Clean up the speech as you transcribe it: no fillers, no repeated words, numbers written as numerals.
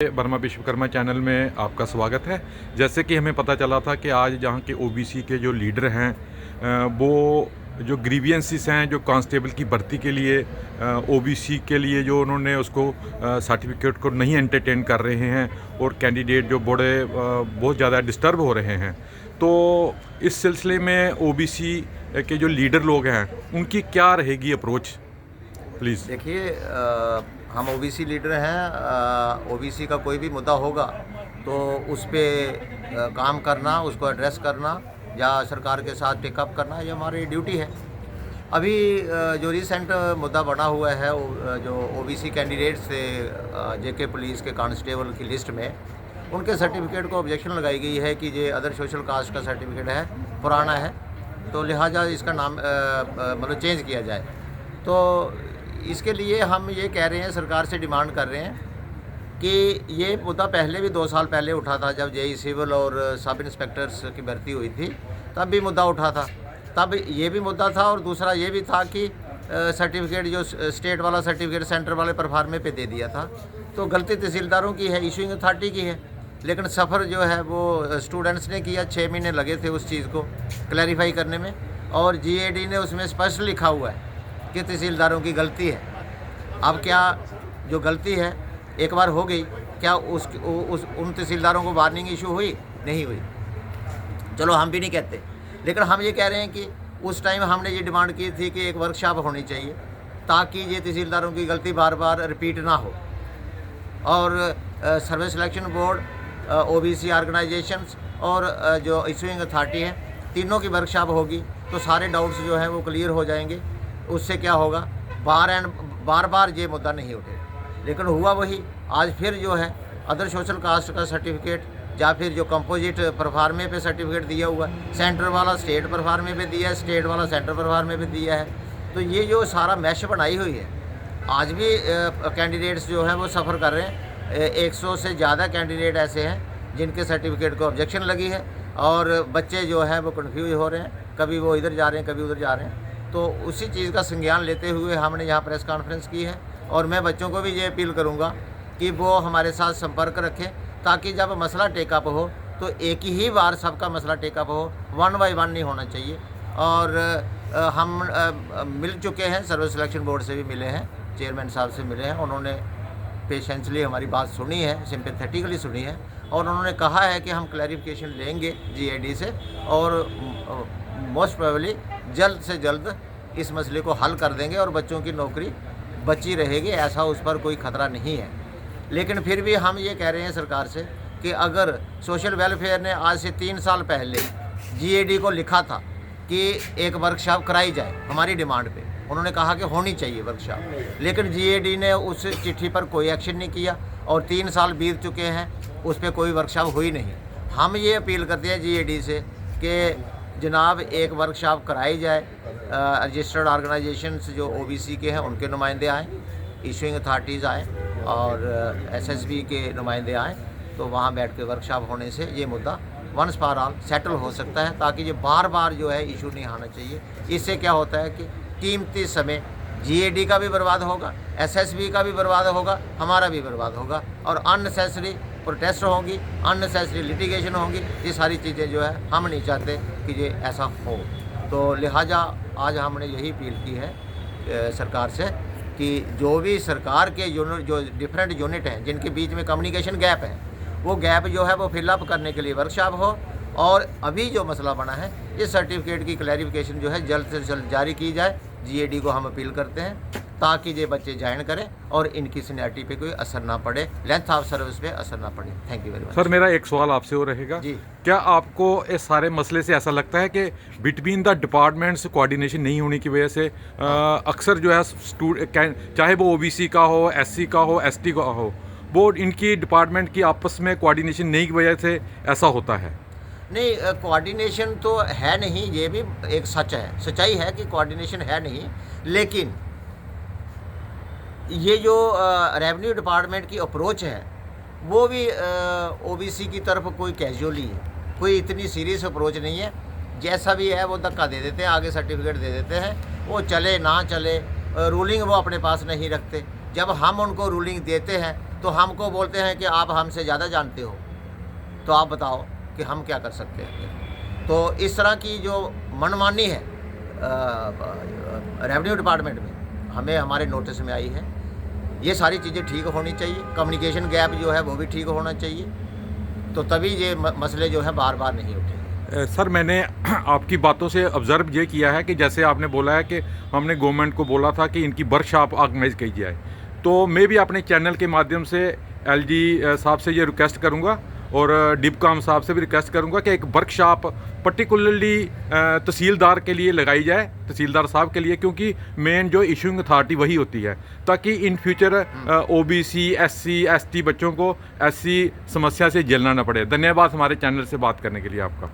Verma Vishwakarma channel में आपका स्वागत है। जैसे कि हमें पता चला था कि आज जहाँ के ओबीसी के जो लीडर हैं वो जो ग्रीवियंसेस हैं जो कांस्टेबल की भर्ती के लिए ओबीसी के लिए जो उन्होंने उसको सर्टिफिकेट को नहीं एंटरटेन कर रहे हैं और कैंडिडेट जो बहुत ज़्यादा डिस्टर्ब हो रहे हैं। तो इस सिलसिले में ओबीसी के जो लीडर लोग हैं उनकी क्या रहेगी अप्रोच, प्लीज़? देखिए, हम ओबीसी लीडर हैं। ओबीसी का कोई भी मुद्दा होगा तो उस पर काम करना, उसको एड्रेस करना या सरकार के साथ टेकअप करना, ये हमारी ड्यूटी है। अभी जो रिसेंट मुद्दा बना हुआ है जो ओबीसी कैंडिडेट्स थे जेके पुलिस के कांस्टेबल की लिस्ट में, उनके सर्टिफिकेट को ऑब्जेक्शन लगाई गई है कि ये अदर सोशल कास्ट का सर्टिफिकेट है, पुराना है, तो लिहाजा इसका नाम मतलब चेंज किया जाए। तो इसके लिए हम ये कह रहे हैं, सरकार से डिमांड कर रहे हैं कि ये मुद्दा पहले भी 2 साल पहले उठा था, जब जेई सिविल और सब इंस्पेक्टर्स की भर्ती हुई थी तब भी मुद्दा उठा था। तब ये भी मुद्दा था और दूसरा ये भी था कि सर्टिफिकेट जो स्टेट वाला सर्टिफिकेट सेंटर वाले परफार्मे पे दे दिया था, तो गलती तहसीलदारों की है, इशूइंग अथॉरिटी की है, लेकिन सफ़र जो है वो स्टूडेंट्स ने किया। 6 महीने लगे थे उस चीज़ को क्लैरिफाई करने में, और जीएडी ने उसमें स्पष्ट लिखा हुआ है कि तहसीलदारों की गलती है। अब क्या जो गलती है एक बार हो गई, क्या उन तहसीलदारों को वार्निंग इशू हुई? नहीं हुई। चलो हम भी नहीं कहते, लेकिन हम ये कह रहे हैं कि उस टाइम हमने ये डिमांड की थी कि एक वर्कशॉप होनी चाहिए ताकि ये तहसीलदारों की गलती बार बार रिपीट ना हो। और service selection board, OBC organisations और जो इशूइंग अथॉरिटी है, तीनों की वर्कशॉप होगी तो सारे डाउट्स जो हैं वो क्लियर हो जाएंगे। उससे क्या होगा, बार बार ये मुद्दा नहीं उठेगा। लेकिन हुआ वही, आज फिर जो है अदर सोशल कास्ट का सर्टिफिकेट या फिर जो कंपोजिट परफार्मे पे सर्टिफिकेट दिया हुआ है, सेंटर वाला स्टेट परफार्मे पे दिया है, स्टेट वाला सेंटर परफार्मे पे दिया है, तो ये जो सारा मैश बनाई हुई है, आज भी कैंडिडेट्स जो हैं वो सफ़र कर रहे हैं। 100 से ज़्यादा कैंडिडेट ऐसे हैं जिनके सर्टिफिकेट को ऑब्जेक्शन लगी है और बच्चे जो हैं वो कन्फ्यूज हो रहे हैं, कभी वो इधर जा रहे हैं, कभी उधर जा रहे हैं। तो उसी चीज़ का संज्ञान लेते हुए हमने यहाँ प्रेस कॉन्फ्रेंस की है, और मैं बच्चों को भी ये अपील करूँगा कि वो हमारे साथ संपर्क रखें ताकि जब मसला टेकअप हो तो एक ही बार सबका मसला टेकअप हो, 1 बाय 1 नहीं होना चाहिए। और हम मिल चुके हैं, सर्विस सिलेक्शन बोर्ड से भी मिले हैं, चेयरमैन साहब से मिले हैं, उन्होंने पेशेंसली हमारी बात सुनी है, सिंपैथेटिकली सुनी है, और उन्होंने कहा है कि हम क्लैरिफिकेशन लेंगे जीएडी से और मोस्ट प्रोबेबली जल्द से जल्द इस मसले को हल कर देंगे और बच्चों की नौकरी बची रहेगी, ऐसा उस पर कोई ख़तरा नहीं है। लेकिन फिर भी हम ये कह रहे हैं सरकार से कि अगर सोशल वेलफेयर ने आज से 3 साल पहले जीएडी को लिखा था कि एक वर्कशॉप कराई जाए हमारी डिमांड पे, उन्होंने कहा कि होनी चाहिए वर्कशॉप, लेकिन जीएडी ने उस चिट्ठी पर कोई एक्शन नहीं किया और 3 साल बीत चुके हैं, उस पर कोई वर्कशॉप हुई नहीं। हम ये अपील करते हैं जीएडी से कि जनाब एक वर्कशॉप कराई जाए, रजिस्टर्ड ऑर्गेनाइजेशंस जो ओबीसी के हैं उनके नुमाइंदे आएँ, इशूइंग अथॉरिटीज़ आएँ और एसएसबी के नुमाइंदे आएँ, तो वहाँ बैठ के वर्कशॉप होने से ये मुद्दा वंस फॉर ऑल सेटल हो सकता है, ताकि ये बार बार जो है इशू नहीं आना चाहिए। इससे क्या होता है कि कीमती समय जीएडी का भी बर्बाद होगा, एसएसबी का भी बर्बाद होगा, हमारा भी बर्बाद होगा, और अननेसेसरी प्रोटेस्ट होंगी, अननेसेसरी लिटिगेशन होंगी। ये सारी चीज़ें जो है हम नहीं चाहते कि ये ऐसा हो। तो लिहाजा आज हमने यही अपील की है सरकार से कि जो भी सरकार के यूनिट, जो डिफरेंट यूनिट हैं जिनके बीच में कम्युनिकेशन गैप है, वो गैप जो है वो फिलअप करने के लिए वर्कशॉप हो, और अभी जो मसला बना है इस सर्टिफिकेट की क्लैरिफिकेशन जो है जल्द से जल्द जारी की जाए। जीएडी को हम अपील करते हैं ताकि ये बच्चे ज्वाइन करें और इनकी सीनियरिटी पे कोई असर ना पड़े, लेंथ ऑफ सर्विस पे असर ना पड़े। Thank you very much. Sir, मेरा एक सवाल आपसे और रहेगा जी। क्या आपको इस सारे मसले से ऐसा लगता है कि बिटवीन द डिपार्टमेंट्स कोऑर्डिनेशन नहीं होने की वजह से अक्सर जो है चाहे वो ओबीसी का हो, एससी का हो, एसटी का हो, वो इनकी डिपार्टमेंट की आपस में कोऑर्डिनेशन नहीं की वजह से ऐसा होता है? नहीं, कोऑर्डिनेशन तो है नहीं, ये भी एक सच्चाई है कि कोऑर्डिनेशन है नहीं, लेकिन ये जो रेवेन्यू डिपार्टमेंट की अप्रोच है वो भी ओबीसी की तरफ कोई कैजुअली है, कोई इतनी सीरियस अप्रोच नहीं है। जैसा भी है वो धक्का दे देते हैं, आगे सर्टिफिकेट दे देते हैं, वो चले ना चले, रूलिंग वो अपने पास नहीं रखते। जब हम उनको रूलिंग देते हैं तो हमको बोलते हैं कि आप हमसे ज़्यादा जानते हो, तो आप बताओ कि हम क्या कर सकते हैं। तो इस तरह की जो मनमानी है रेवेन्यू डिपार्टमेंट में हमें हमारे नोटिस में आई है। ये सारी चीज़ें ठीक होनी चाहिए, कम्युनिकेशन गैप जो है वो भी ठीक होना चाहिए, तो तभी ये मसले जो है बार बार नहीं उठेंगे। सर, मैंने आपकी बातों से ऑब्ज़र्व ये किया है कि जैसे आपने बोला है कि हमने गवर्नमेंट को बोला था कि इनकी वर्कशॉप ऑर्गेनाइज की जाए, तो मैं भी अपने चैनल के माध्यम से एलजी साहब से ये रिक्वेस्ट करूंगा और डिबकॉम साहब से भी रिक्वेस्ट करूंगा कि एक वर्कशॉप पर्टिकुलरली तहसीलदार के लिए लगाई जाए, तहसीलदार साहब के लिए, क्योंकि मेन जो इशूइंग अथॉरिटी वही होती है, ताकि in future OBC, SC, ST बच्चों को ऐसी समस्या से झेलना न पड़े। धन्यवाद हमारे चैनल से बात करने के लिए आपका।